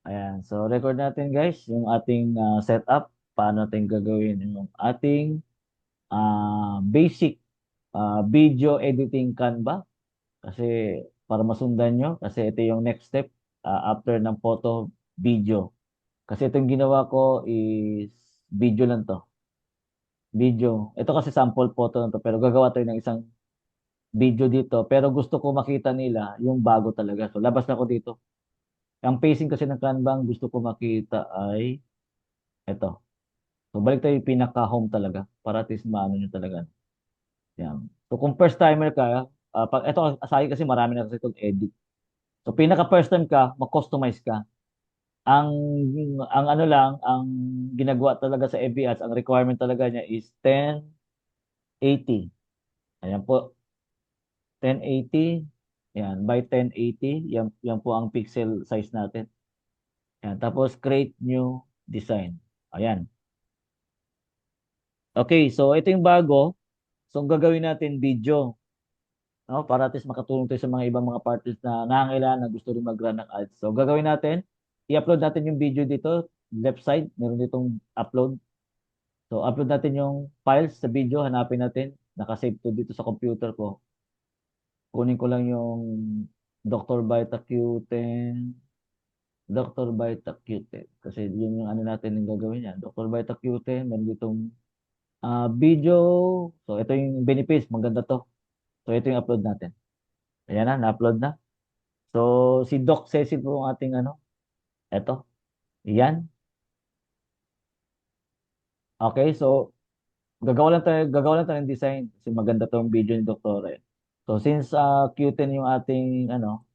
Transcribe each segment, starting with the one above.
Ayan. So, record natin guys yung ating setup. Paano natin gagawin yung ating basic video editing Canva. Kasi para masundan nyo, kasi ito yung next step after ng photo, video. Kasi itong ginawa ko is video lang to. Video. Ito kasi sample photo lang to, pero gagawa tayo ng isang video dito. Pero gusto ko makita nila yung bago talaga. So, labas na ako dito. Ang pacing kasi ng Canva, ang gusto ko makita ay ito. So, balik tayo yung pinaka-home talaga para at least maano nyo talaga. Yan. So, kung first timer ka, pag ito sa akin kasi marami na kasi itong edit. So, pinaka first time ka, mag-customize ka. Ang ang ano lang, ang ginagawa talaga sa ABS, ang requirement talaga niya is 1080. Ayan po, 1080. Yan, by 1080, yan po ang pixel size natin. Yan, tapos create new design. Ayan. Okay, so ito yung bago. So, ang gagawin natin video. No? Para at least makatulong tayo sa mga ibang mga parties na nangangailangan na gusto rin mag-run ng ads. So, gagawin natin, i-upload natin yung video dito, left side, meron ditong upload. So, upload natin yung files sa video, hanapin natin, nakasave to dito sa computer ko. Kunin ko lang yung Dr. Vita Q10, Dr. Vita Q10. Kasi yun yung ano natin yung gagawin yan. Dr. Vita Q10, meron ditong video. So, ito yung benefits, maganda to. So, ito yung upload natin. Ayan na, na-upload na. So, si Doc Cecil po ang ating ano. Eto. Yan. Okay, so gagawa lang tayo ng design kasi maganda tong video ni Dr. So, since Q10 yung ating ano,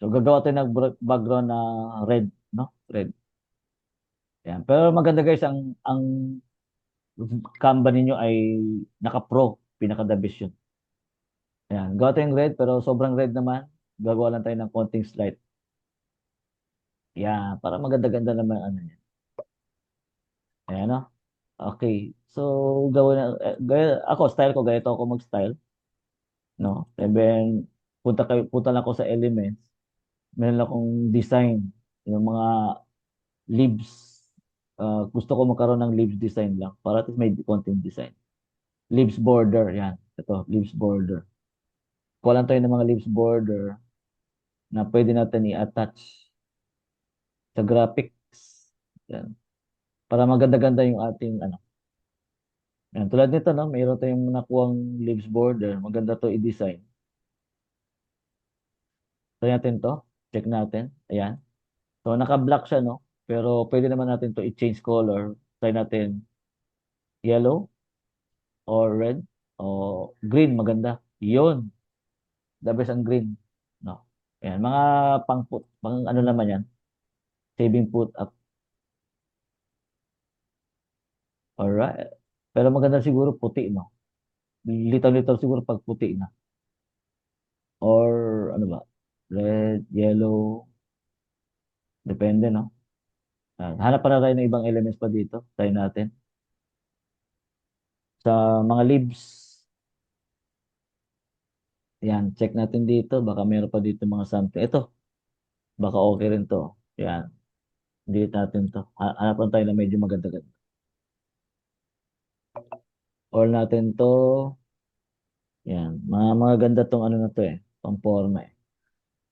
so gagawa tayo ng background na red, no? Red. Yan. Pero maganda guys, ang Canva ninyo ay naka-pro, pinaka-the best yun. Yan. Gawa tayong red, pero sobrang red naman. Gagawa lang tayo ng konting slide. Yan. Para maganda-ganda naman ano yan. Ayan, no? Okay. So, gawin na, ako, style ko, ganito ako mag-style, no? And then, punta lang ako sa elements, meron akong design, yung mga leaves, gusto ko magkaroon ng leaves design lang, para at least may konting design. Leaves border, yan. Ito, leaves border. Kuha lang tayo ng mga leaves border na pwede natin i-attach sa graphics. Yan. Para maganda-ganda yung ating, ano. Yan. Tulad nito, no? Mayroon tayong nakuwang leaves border. Maganda to i-design. Try natin to. Check natin. Ayan. So, naka-black siya, no? Pero pwede naman natin to i-change color. Try natin yellow or red o green. Maganda. Yun. The best ang green. No? Ayan. Mga pang ano naman yan. Saving put up. Alright. Pero maganda siguro puti, no? Litaw-litaw siguro pag puti na. Or ano ba? Red, yellow. Depende, no? Hanap pa na tayo ng ibang elements pa dito. Try natin. Sa mga leaves, yan, check natin dito. Baka meron pa dito mga something. Ito, baka okay rin to. Yan, delete natin to. Hanapan tayo na medyo maganda-ganda. Or natin to. Yan, mga ganda tong ano na to eh. Pang forma eh.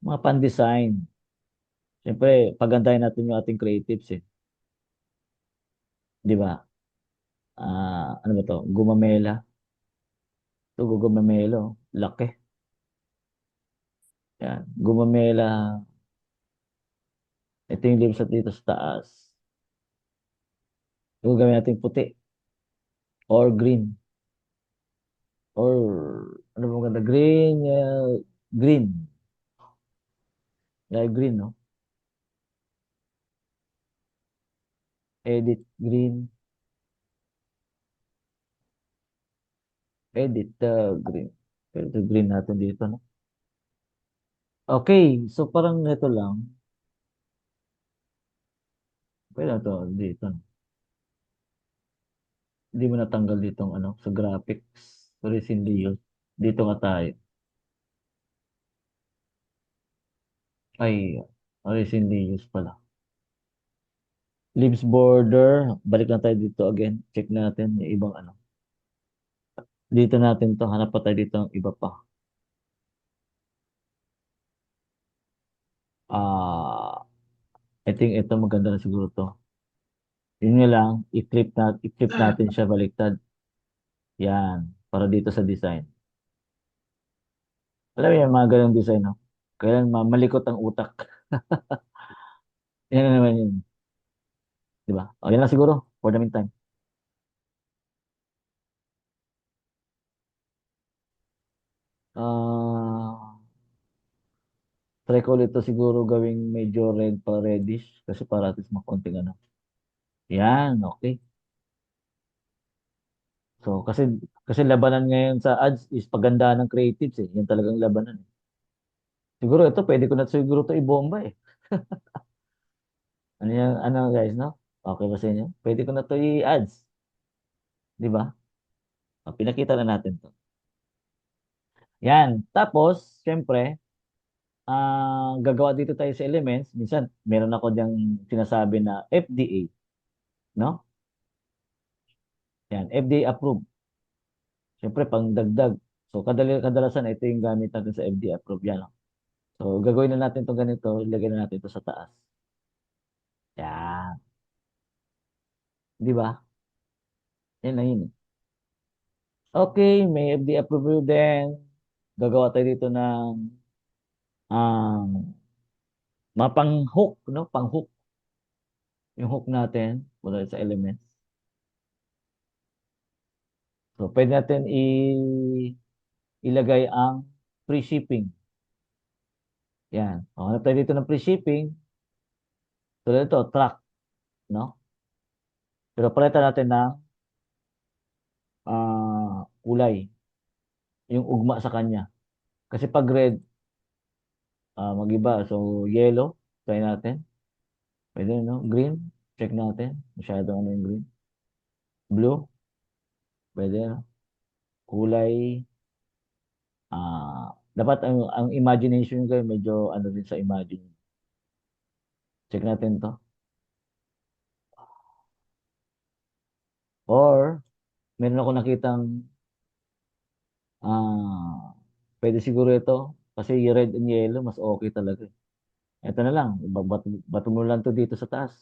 Mga pan-design. Siyempre, pagandahin natin yung ating creatives eh. Di ba? Ano ba to? Gumamela. Ito, gumamelo. Laki. Yan, gumamela. Ito yung leaves at dito sa taas. Ito gawin natin puti or green. Or ano ba maganda? Green, green. Yeah, green, no? Edit green. Edit green. Pero ito green natin dito, no? Okay, so parang ito lang. Pwede na to dito, no? Hindi mo natanggal ditong ano, sa graphics. Recently used. Dito ka tayo. Ay, recently used pala. Leaves border. Balik lang tayo dito again. Check natin yung ibang ano. Dito natin to. Hanap pa tayo dito ng iba pa. Ah, I think ito maganda na siguro to. Yun nga lang, i-clip natin siya baliktad. Yan. Para dito sa design. Alam mo yung mga ganong design, no? Kailan malikot ang utak. Yan na naman yun. Di ba? O, yan lang siguro. For the meantime. Ah, try ko ulit to siguro gawing medyo red pa reddish. Kasi para at least makonting ano. Yan, okay. So, kasi labanan ngayon sa ads is paganda ng creatives eh. Yan talagang labanan. Siguro ito, pwede ko na siguro to ibomba eh. Ano yan, ano guys, no? Okay ba sa inyo? Pwede ko na to i-ads. Di ba? O, pinakita na natin to. Yan. Tapos, syempre, gagawa dito tayo sa elements. Minsan, meron ako diyang sinasabi na FDA, no? Yan, FDA approved. Syempre, pang dagdag. So, kadalasan, ito yung gamit natin sa FDA approved. Yan. No? So, gagawin na natin to ganito. Ilagay na natin to sa taas. Yan. Di ba? Yan na yun. Okay, may FDA approval din. Gagawa tayo dito ng mga pang-hook, no? Pang-hook. Yung hook natin mula sa elements. So, pwede natin ilagay ang free shipping. Yan. O, hanap tayo dito ng free shipping. Tulad ito, track, no? Pero palitan natin ng kulay. Yung ugma sa kanya. Kasi pag red, mag-iba. So, yellow, try natin. Pwede, no? Green, check natin. Masyado ano yung green. Blue, pwede, no? Kulay, dapat ang imagination ko medyo ano din sa imagine. Check natin to. Or, meron ako nakitang pwede siguro ito. Kasi yung red and yellow, mas okay talaga. Ito na lang. Bato mo lang to dito sa taas.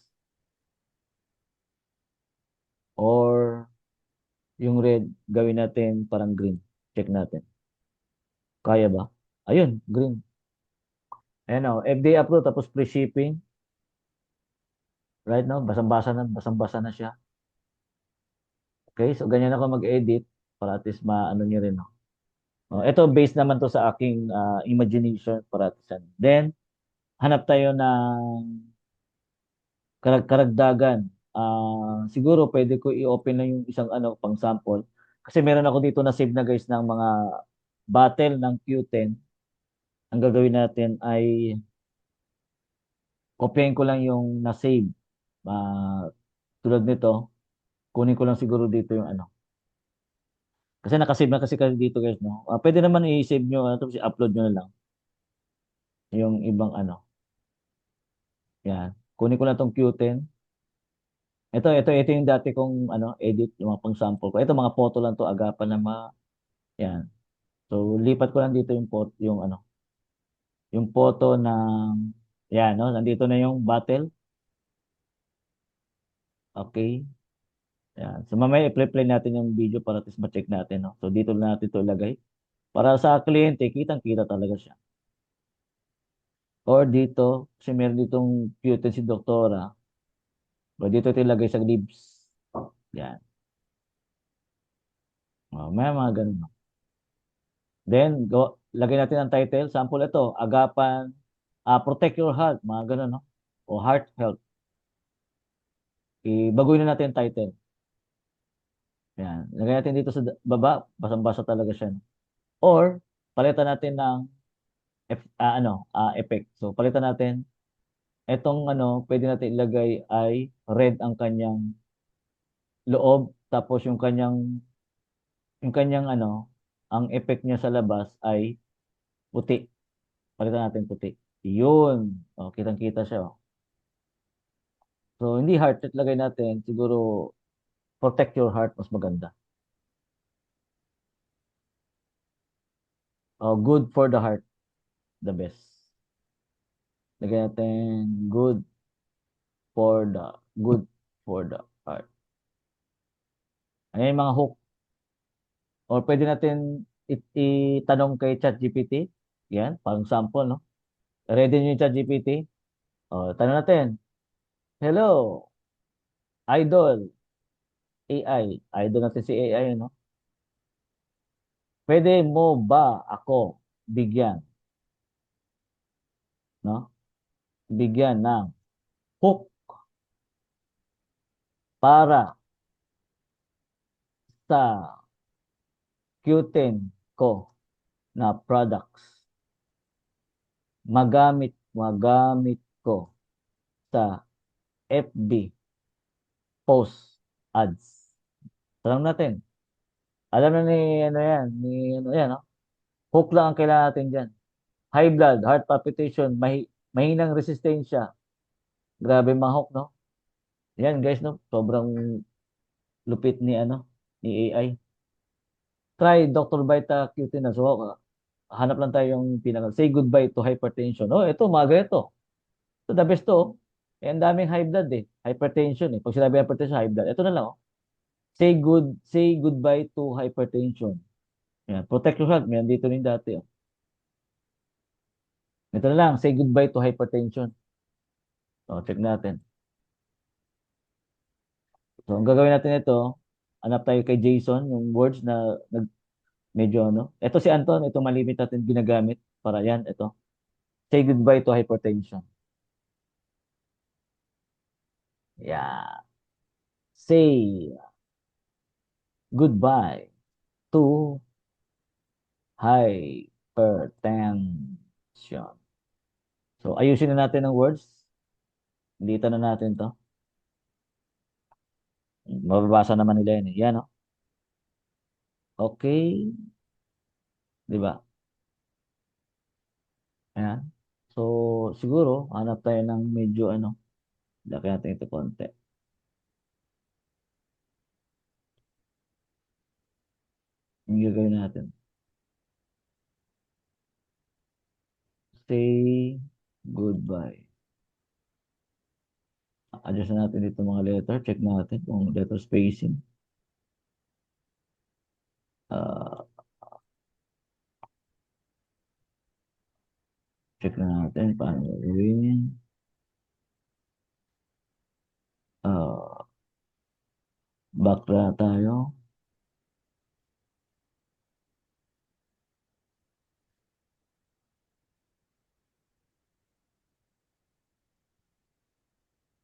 Or, yung red, gawin natin parang green. Check natin. Kaya ba? Ayun, green. Ayan o, FDA approved, tapos free shipping. Right now, basang-basa na siya. Okay, so ganyan ako mag-edit para at least maano nyo rin. No? Oh, ito, based naman to sa aking imagination para at least. Then, hanap tayo ng karagdagan. Siguro pwede ko i-open na yung isang ano pang sample. Kasi meron ako dito na save na guys ng mga battle ng Q10. Ang gagawin natin ay kopyahin ko lang yung na-save. Ah, tulad nito, kunin ko lang siguro dito yung ano. Kasi nakasave na kasi dito guys, no? Pwede naman i-save nyo, tapos i-upload nyo na lang yung ibang ano. Yan. Kunin ko lang tong Q10. Ito yung dati kong ano, edit, yung mga pang sample ko. Ito mga photo lang to, agapan na yan. So, lipat ko lang dito yung ano, yung photo ng, yan, no? Nandito na yung battle. Okay. Yan. So, mamaya i-play natin yung video para at least ma-check natin, no? So, dito na natin ito ilagay. Para sa kliyente, kitang-kita talaga siya. Or dito, kasi meron ditong cute si doktora. So, dito ito ilagay sa libs. Yan. May mga ganun, no? Then, lagay natin ang title. Sample ito, Agapan, Protect Your Heart. Mga ganun, no? O Heart Health. Ibaguhin na natin yung title. Yan. Lagay natin dito sa baba, basang-basa talaga siya. No? Or, palitan natin ng effect. So, palitan natin. Etong ano, pwede natin ilagay ay red ang kanyang loob. Tapos yung kanyang ano, ang effect niya sa labas ay puti. Palitan natin puti. Yun. O, kitang-kita siya. Oh. So, hindi heart rate lagay natin. Siguro, protect your heart, mas maganda. Good for the heart, the best. Lagay natin for the, good for the heart. Ayan yung mga hook. Or pwede natin itanong kay ChatGPT. Yan, pang sample, no? Ready nyo yung ChatGPT? Tanong natin. Hello, Idol, AI. Idol natin si AI, no? Pwede mo ba ako bigyan, no? Bigyan ng hook para sa Q10 ko na products. Magamit ko sa FB post ads. Tanong natin. Alam na ni ano yan, no? Hook lang ang kailangan natin diyan. High blood, heart palpitation, mahinang resistensya. Grabe mga hook, no? Yan guys, no? Sobrang lupit ni ni AI. Try Dr. Vita Q10 na. So, hanap lang tayo yung pinaka. Say goodbye to hypertension. Ito, mga ito. So, the best to. Ang daming high blood eh. Hypertension eh. Pag sinabi hypertension, high blood. Ito na lang, oh. Say goodbye to hypertension. Yan. Protect your health. Yan, dito rin dati, oh. Ito na lang. Say goodbye to hypertension. Check natin. So, ang gagawin natin ito, hanap tayo kay Jason, yung words na medyo ano. Ito si Anton, ito malimit natin ginagamit para yan, ito. Say goodbye to hypertension. Yeah. Say goodbye to hypertension. So, ayusin na natin ang words. Dito na natin to. Mababasa naman nila yan eh. Yan, oh. Okay. Di ba? Ayan. So, siguro, hanap tayo ng medyo laki natin ito konti. Yung gagawin natin. Say goodbye. Adjust na natin dito mga letter. Check natin kung letter spacing. Uh, check na natin paano gawin. Uh, back na tayo.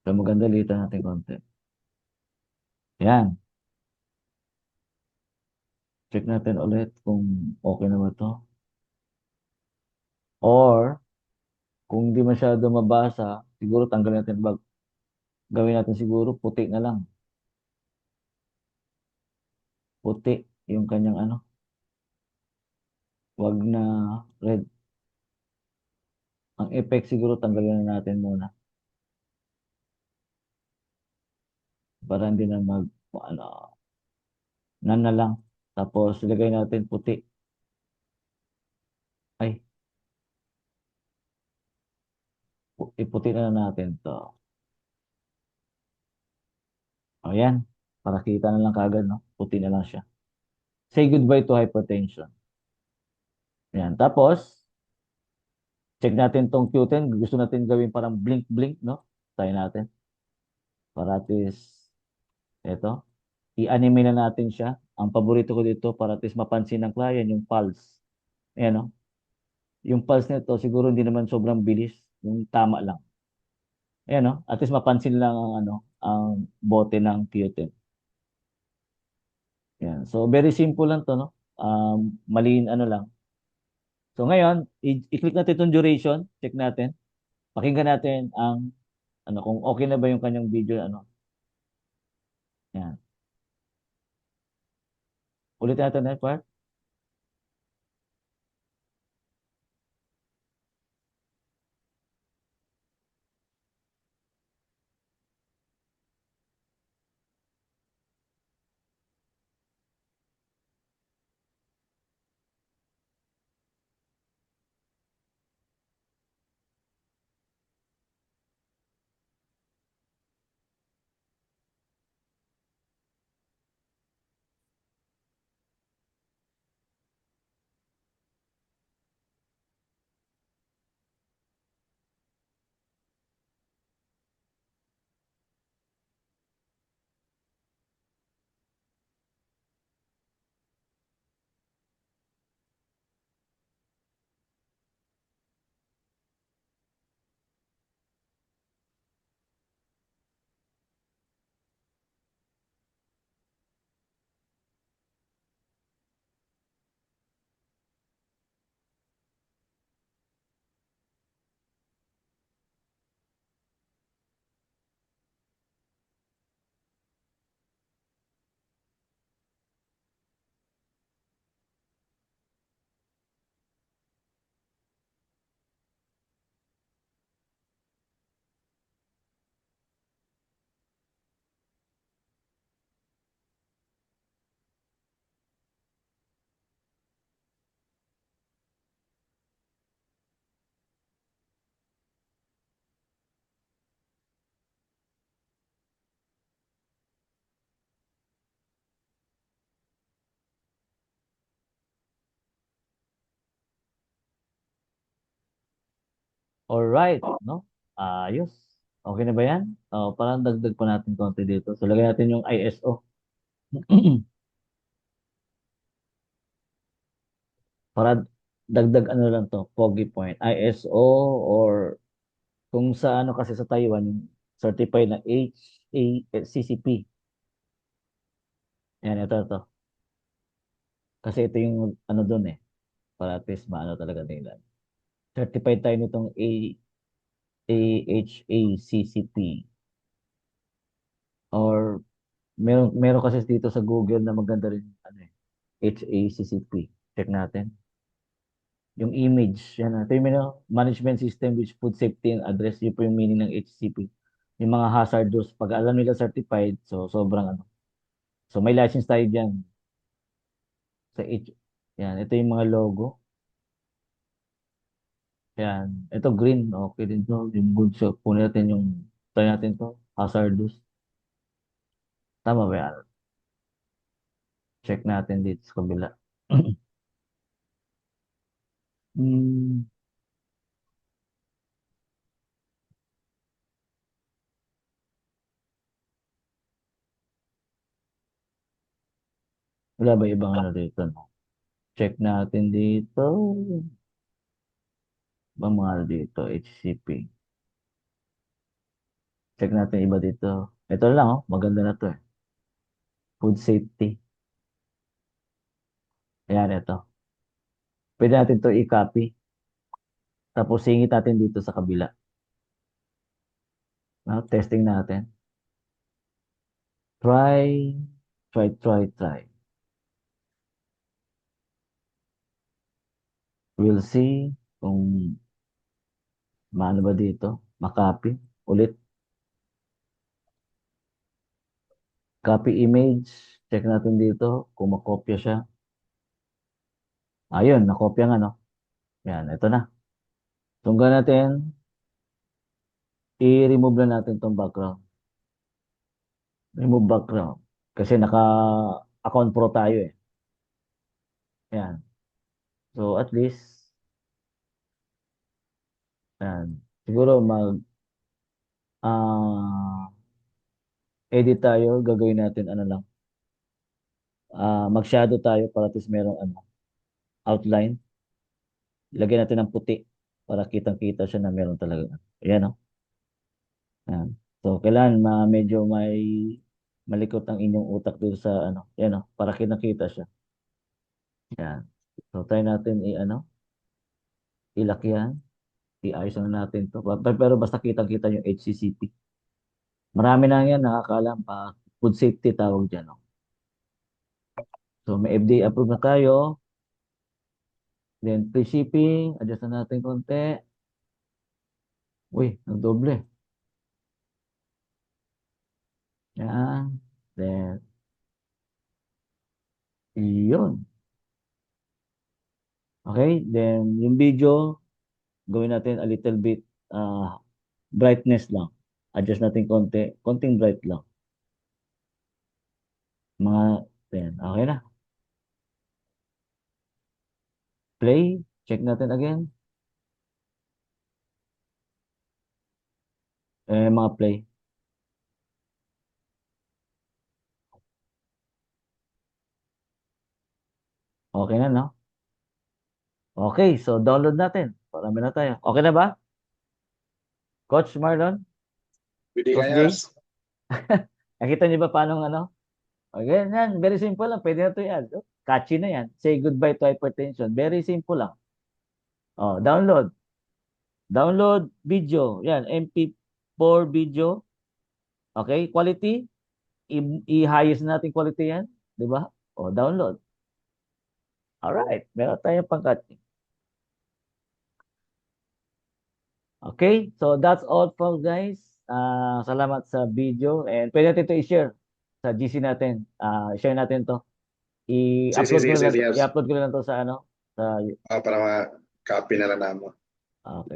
So maganda litan natin konti. Yan. Check natin ulit kung okay na ba to. Or, kung di masyado mabasa, siguro tanggalin natin gawin natin siguro puti na lang. Puti yung kanyang wag na red. Ang effect siguro tanggalin na natin muna para hindi na ano, nan na lang. Tapos ilagay natin puti. Ay, iputi na natin to. Ayan, para kita na lang kagad, no? Puti na lang siya. Say goodbye to hypertension. Ayan, tapos check natin tong Q10. Gusto natin gawin parang blink-blink, no? Try natin. Para at least, ito, i-anime na natin siya. Ang paborito ko dito para at least mapansin ng client yung pulse. Ayan, no? Yung pulse nito siguro hindi naman sobrang bilis, yung tama lang. Ayan, no? At least mapansin lang ang ang bote ng Q10. Ayan. So very simple lang to, no? Maliin lang. So ngayon, i-click natin itong duration, check natin. Pakinggan natin ang kung okay na ba yung kanyang video Yan. Ulitin natin na part. Alright, no? Ayos. Okay na ba yan? Parang dagdag pa natin konti dito. So, lagyan natin yung ISO. Para dagdag ano lang to, Pogi point. ISO or kung sa ano kasi sa Taiwan, yung certified na HACCP. Yan, ito. Kasi ito yung ano doon eh. Para at least maano talaga nila. Certified tayo nitong AHACCP. Or meron kasi dito sa Google na maganda rin ano eh, HACCP. Check natin. Yung image, yan. Ito yung management system which food safety and address. Yun po yung meaning ng HCP. Yung mga hazardous, pag alam nila certified, so sobrang ano. So may license tayo dyan sa H. Yan, ito yung mga logo. Yan, ito green, okay din to. Yung good shop, kunin natin yung, try natin to, hazardous. Tama ba yan? Check natin dito sa kabila. Hmm, wala ba ibang ano dito, no? Check natin dito. Ibang mga ano dito, HCP. Check natin iba dito. Ito lang, oh. Maganda na to eh. Food safety. Ayan, ito. Pwede natin to i-copy. Tapos singit natin dito sa kabila. No? Testing natin. Try, try. We'll see kung maano ba dito. Makopy. Ulit. Copy image. Check natin dito kung makopya siya. Ayun, nakopya nga, no? Yan, ito na. Tunggal natin. I-remove na natin tong background. Remove background. Kasi naka-account pro tayo eh. Yan. So, at least, yan. Siguro ah, edit tayo. Gagawin natin ano lang. Mag-shadow tayo para at least merong ano, outline. Lagyan natin ng puti para kitang-kita siya na meron talaga. Ayan, oh. Ayan. So, kailangan medyo may malikot ang inyong utak dito sa ano. Ayan, oh, para kitang-kita siya. Ayan. So, try natin i-ano, ilaki yan. I-ayos na natin to. Pero basta kitang-kita yung HCCP. Marami na yan, nakakaalam pa. Food safety tawag dyan, oh. So, may FDA approved na tayo. Then, free shipping. Adjust na natin konti. Uy, nagdoble. Yan. Then, yun. Okay? Then, yung video, gawin natin a little bit brightness lang. Adjust natin konti. Konting bright lang. Mga 10. Okay na. Play. Check natin again. Mga play. Okay na, no? Okay, so download natin. Marami na tayo. Okay na ba? Coach Marlon? Pwede Coach kaya. Jay? Nakita niyo ba paano ano? Okay, yan. Very simple lang. Pwede na ito yan. Oh, catchy na yan. Say goodbye to hypertension. Very simple lang. Oh, download. Download video. Yan, MP4 video. Okay, quality. I-highest natin quality yan. Di ba? O, download. Alright, meron tayong pang-catchy. Okay, so that's all folks guys. Salamat sa video and pwede natin ito i-share sa GC natin. Share natin to. I-upload ko na lang, Yes. i-upload ko na lang to sa ano, sa Para ma-copy na lang namo. okay.